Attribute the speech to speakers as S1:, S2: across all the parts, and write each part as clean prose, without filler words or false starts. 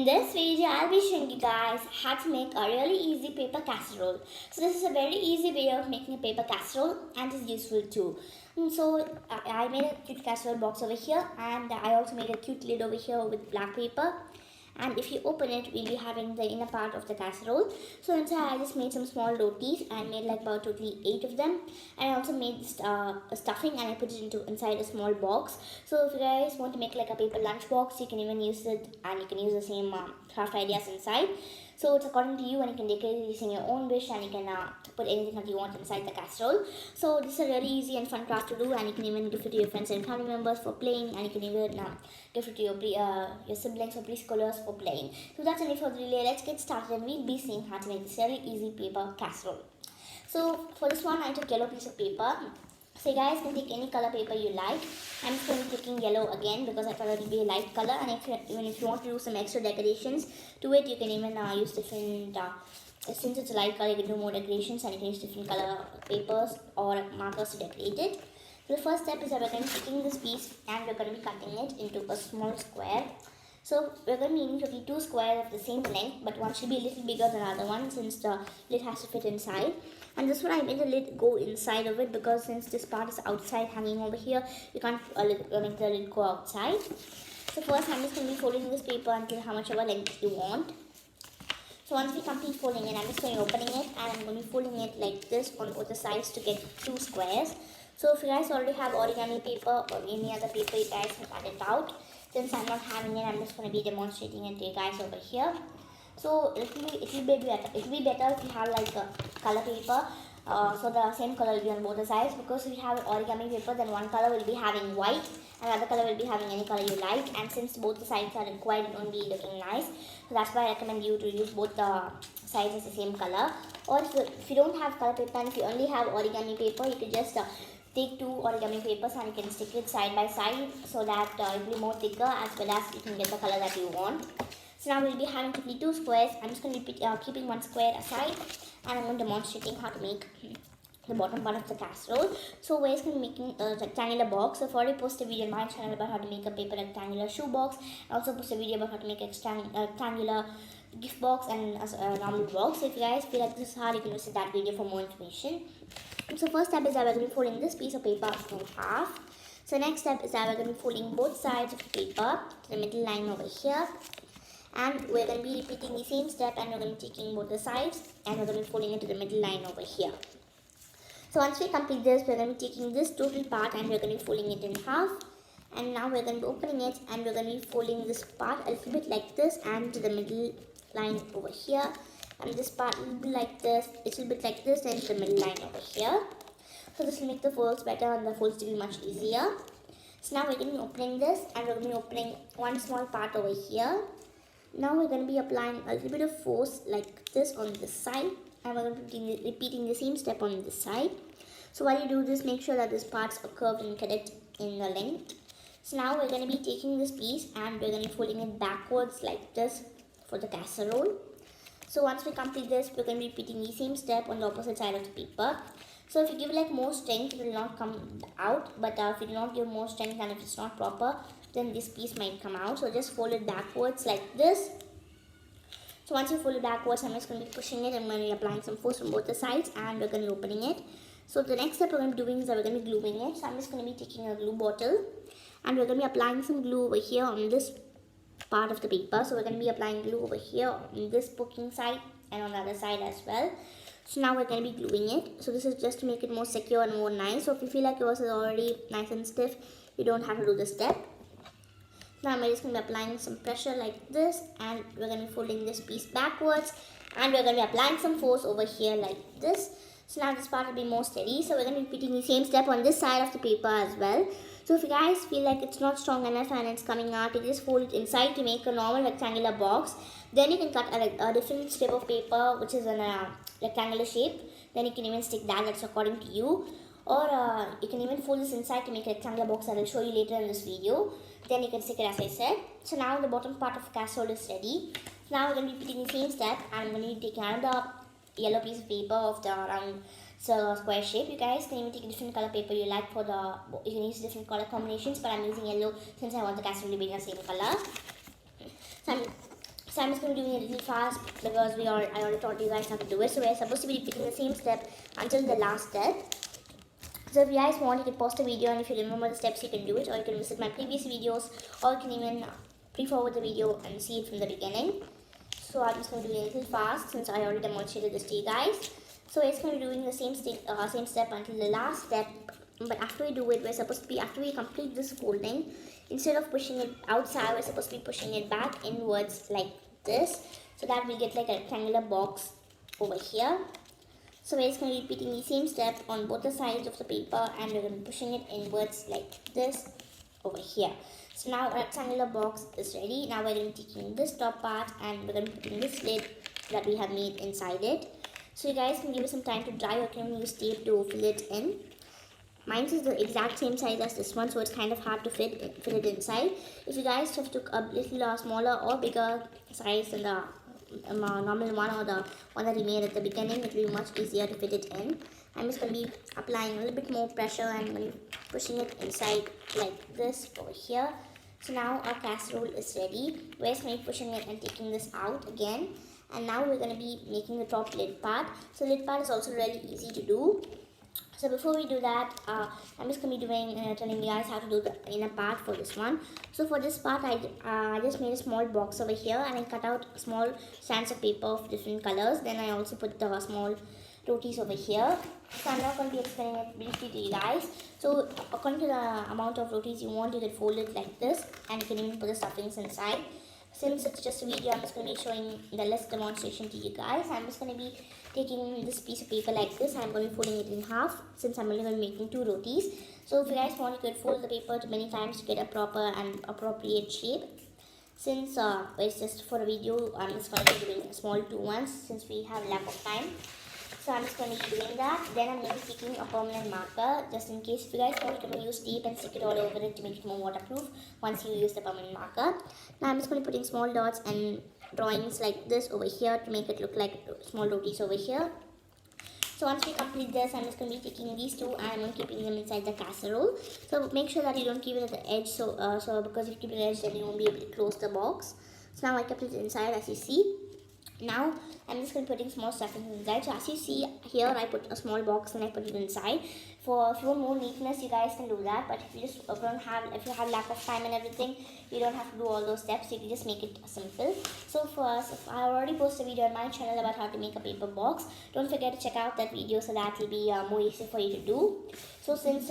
S1: In this video, I'll be showing you guys how to make a really easy paper casserole. So this is a very easy way of making a paper casserole and it's useful too. So I made a cute casserole box over here, and I also made a cute lid over here with black paper. And if you open it, we'll be having the inner part of the casserole. So inside I just made some small rotis. I made like about totally 8 of them. And I also made this, a stuffing, and I put it inside a small box. So if you guys want to make like a paper lunch box, you can even use it, and you can use the same craft ideas inside. So it's according to you, and you can decorate it using your own wish, and you can put anything that you want inside the casserole. So this is a really easy and fun craft to do, and you can even gift it to your friends and family members for playing, and you can even gift it to your siblings or preschoolers for playing. So that's enough for the delay. Let's get started, and we'll be seeing how to make this really easy paper casserole. So for this one, I took yellow piece of paper. So you guys can take any color paper you like. I'm just going to be taking yellow again because I thought it would be a light color, and even if you want to do some extra decorations to it, you can even use different, since it's a light color, you can do more decorations, and you can use different color papers or markers to decorate it. So the first step is that we're going to be taking this piece and we're going to be cutting it into a small square. So we're going to be needing 2 squares of the same length, but one should be a little bigger than the other one since the lid has to fit inside. And this one I made the lid go inside of it because since this part is outside hanging over here, you can't make the lid go outside. So first I'm just going to be folding this paper until how much of a length you want. So once we complete folding it, I'm just going to be opening it, and I'm going to be folding it like this on both the sides to get 2 squares. So if you guys already have origami paper or any other paper, you guys can cut it out. Since I'm not having it, I'm just going to be demonstrating it to you guys over here. So it will be better if you have like a color paper, so the same color will be on both the sides, because if you have origami paper, then one color will be having white and the other color will be having any color you like, and since both the sides are required, it won't be looking nice. So that's why I recommend you to use both the sides as the same color. Or if you don't have color paper and if you only have origami paper, you could just take 2 origami papers and you can stick it side by side so that it will be more thicker, as well as you can get the color that you want. So now we'll be having 2 squares. I'm just going to be keeping 1 square aside, and I'm going to demonstrating how to make the bottom part of the casserole. So we're just going to be making a rectangular box. So I've already posted a video on my channel about how to make a paper rectangular shoe box. I also posted a video about how to make a rectangular gift box and a normal box. So if you guys feel like this is hard, you can visit that video for more information. So first step is that we're going to be folding this piece of paper in half. So next step is that we're going to be folding both sides of the paper to the middle line over here. And we're going to be repeating the same step, and we're going to be taking both the sides and we're going to be folding it to the middle line over here. So once we complete this, we're going to be taking this total part and we're going to be folding it in half. And now we're going to be opening it, and we're going to be folding this part a little bit like this and to the middle line over here. And this part will be like this, a little bit like this, and to the middle line over here. So this will make the folds better and the folds to be much easier. So now we're going to be opening this, and we're going to be opening one small part over here. Now we're going to be applying a little bit of force like this on this side, and we're going to be repeating the same step on this side. So while you do this, make sure that these parts are curved and correct in the length. So now we're going to be taking this piece and we're going to be folding it backwards like this for the casserole. So once we complete this, we're going to be repeating the same step on the opposite side of the paper. So if you give it like more strength, it will not come out, but if you do not give more strength and if it's not proper, then this piece might come out. So just fold it backwards like this. So once you fold it backwards, I'm just going to be pushing it, and I'm going to be applying some force from both the sides, and we're going to be opening it. So the next step we're going to be doing is that we're going to be gluing it. So I'm just going to be taking a glue bottle, and we're going to be applying some glue over here on this part of the paper. So we're going to be applying glue over here on this poking side and on the other side as well. So now we're going to be gluing it. So this is just to make it more secure and more nice. So if you feel like yours is already nice and stiff, you don't have to do this step. Now I'm just going to be applying some pressure like this, and we're going to be folding this piece backwards, and we're going to be applying some force over here like this. So now this part will be more steady. So we're going to be repeating the same step on this side of the paper as well. So if you guys feel like it's not strong enough and it's coming out, you just fold it inside to make a normal rectangular box. Then you can cut a different strip of paper which is in a rectangular shape. Then you can even stick that, that's according to you. Or you can even fold this inside to make a rectangular box that I'll show you later in this video. Then you can stick it as I said. So now the bottom part of the casserole is ready. So now we're going to be repeating the same step, and I'm going to be taking another yellow piece of paper of the round square shape. You guys can even take a different color paper you like for you can use different color combinations, but I'm using yellow since I want the casserole to be the same color. So So I'm just going to be doing it a little fast because I already taught you guys how to do it. So we're supposed to be repeating the same step until the last step. So if you guys want, you can pause the video, and if you remember the steps, you can do it, or you can visit my previous videos, or you can even pre-forward the video and see it from the beginning. So I'm just going to do it a little fast since I already demonstrated this to you guys. So it's going to be doing the same step until the last step. But after we do it, after we complete this folding, instead of pushing it outside, we're supposed to be pushing it back inwards like this, so that we get like a rectangular box over here. So we're just going to be repeating the same step on both the sides of the paper, and we're going to be pushing it inwards like this over here. So now our rectangular box is ready. Now we're going to be taking this top part and we're going to be putting this lid that we have made inside it. So you guys can give it some time to dry, or can use tape to fill it in. Mine is the exact same size as this one, so it's kind of hard to fit it inside. If you guys have took a little smaller or bigger size than the normal one, or the one that we made at the beginning, it will be much easier to fit it in. I'm just going to be applying a little bit more pressure, and I'm going to be pushing it inside like this over here. So now our casserole is ready. We're just going to be pushing it and taking this out again. And now we're going to be making the top lid part. So lid part is also really easy to do. So before we do that, I'm just going to be telling you guys how to do the inner part for this one. So for this part, I just made a small box over here, and I cut out small strands of paper of different colors. Then I also put the small rotis over here. So I'm not going to be explaining it briefly to you guys. So according to the amount of rotis you want, you can fold it like this, and you can even put the stuffings inside. Since it's just a video, I'm just going to be showing the less demonstration to you guys. I'm just going to be taking this piece of paper like this, and I'm going to be folding it in half, since I'm only going to be making 2 rotis. So if you guys want, you could fold the paper to many times to get a proper and appropriate shape. Since it's just for a video, I'm just going to be doing small 2 ones since we have lack of time. So I'm just going to be doing that. Then I'm going to be taking a permanent marker, just in case. If you guys want, you can use tape and stick it all over it to make it more waterproof once you use the permanent marker. Now I'm just going to be putting small dots and drawings like this over here to make it look like small rotis over here. So once we complete this, I'm just going to be taking these 2 and I'm keeping them inside the casserole. So make sure that you don't keep it at the edge, so because if you keep it at the edge, then you won't be able to close the box. So now I kept it inside, as you see. Now I'm just going to be putting small stuffings inside. So as you see here, I put a small box and I put it inside. If you want more neatness, you guys can do that. But if you have lack of time and everything, you don't have to do all those steps. You can just make it simple. So first, I already posted a video on my channel about how to make a paper box. Don't forget to check out that video, so that will be more easy for you to do. So since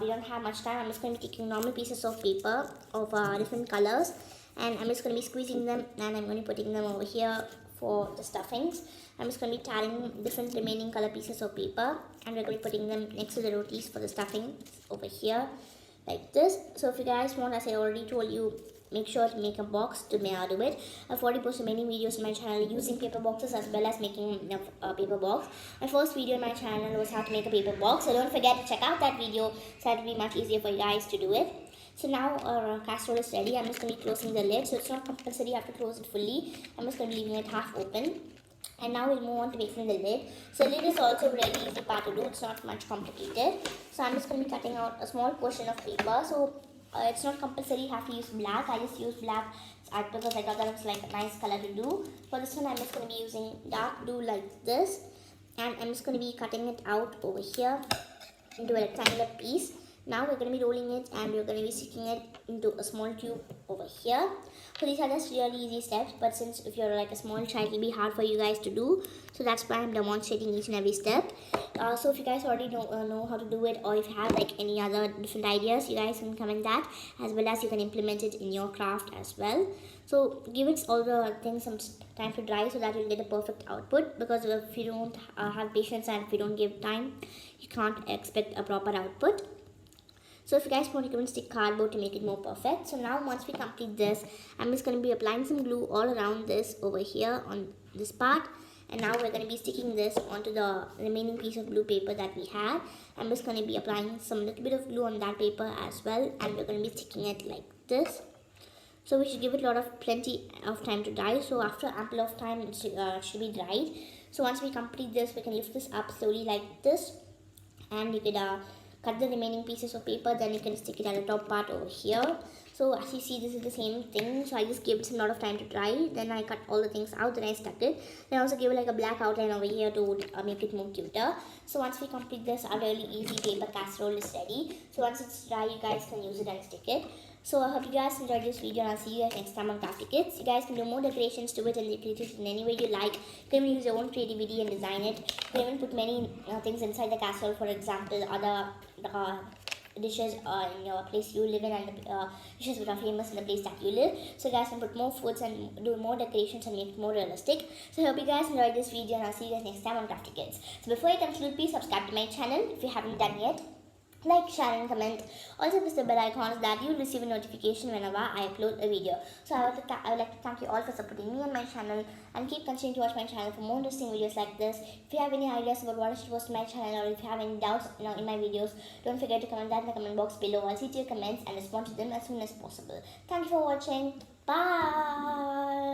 S1: we don't have much time, I'm just going to be taking normal pieces of paper of different colors, and I'm just going to be squeezing them, and I'm going to be putting them over here for the stuffings. I'm just going to be tarring different remaining color pieces of paper, and we're going to be putting them next to the rotis for the stuffings over here like this. So if you guys want, as I already told you, make sure to make a box to do it. I've already posted many videos on my channel using paper boxes as well as making a paper box. My first video on my channel was how to make a paper box, so don't forget to check out that video, so that will be much easier for you guys to do it. So now our casserole is ready. I'm just going to be closing the lid. So it's not compulsory you have to close it fully. I'm just going to be leaving it half open. And now we'll move on to making the lid. So the lid is also a really easy part to do. It's not much complicated. So I'm just going to be cutting out a small portion of paper. So it's not compulsory you have to use black. I just used black because I thought that was like a nice color to do. For this one, I'm just going to be using dark blue like this. And I'm just going to be cutting it out over here into a rectangular piece. Now we're going to be rolling it, and we're going to be sticking it into a small tube over here. So these are just really easy steps, but since if you're like a small child, it will be hard for you guys to do. So that's why I'm demonstrating each and every step. So if you guys already know how to do it, or if you have like any other different ideas, you guys can comment that, as well as you can implement it in your craft as well. So give it all the things some time to dry, so that you'll get a perfect output, because if you don't have patience and if you don't give time, you can't expect a proper output. So if you guys want, you can stick cardboard to make it more perfect. So now once we complete this, I'm just going to be applying some glue all around this over here on this part. And now we're going to be sticking this onto the remaining piece of blue paper that we had. I'm just going to be applying some little bit of glue on that paper as well. And we're going to be sticking it like this. So we should give it plenty of time to dry. So after ample of time, it should be dried. So once we complete this, we can lift this up slowly like this. And you could cut the remaining pieces of paper, then you can stick it at the top part over here. So as you see, this is the same thing. So I just gave it some lot of time to dry. Then I cut all the things out. Then I stuck it. Then I also gave it like a black outline over here to make it more cuter. So once we complete this, our really easy paper casserole is ready. So once it's dry, you guys can use it and stick it. So I hope you guys enjoyed this video, and I'll see you guys next time on Crafty Kits. You guys can do more decorations to it and decorate it in any way you like. You can even use your own creativity and design it. You can even put many things inside the casserole. For example, other dishes in your place you live in, and the dishes which are famous in the place that you live. So you guys can put more foods and do more decorations and make it more realistic. So I hope you guys enjoyed this video, and I'll see you guys next time on Crafty Kits. So before you conclude, please subscribe to my channel if you haven't done yet. Like, share and comment. Also press the bell icon so that you'll receive a notification whenever I upload a video. So I would like to thank you all for supporting me and my channel, and keep continuing to watch my channel for more interesting videos like this. If you have any ideas about what I should post to my channel, or if you have any doubts in my videos, don't forget to comment that in the comment box below. I'll see to your comments and respond to them as soon as possible. Thank you for watching. Bye.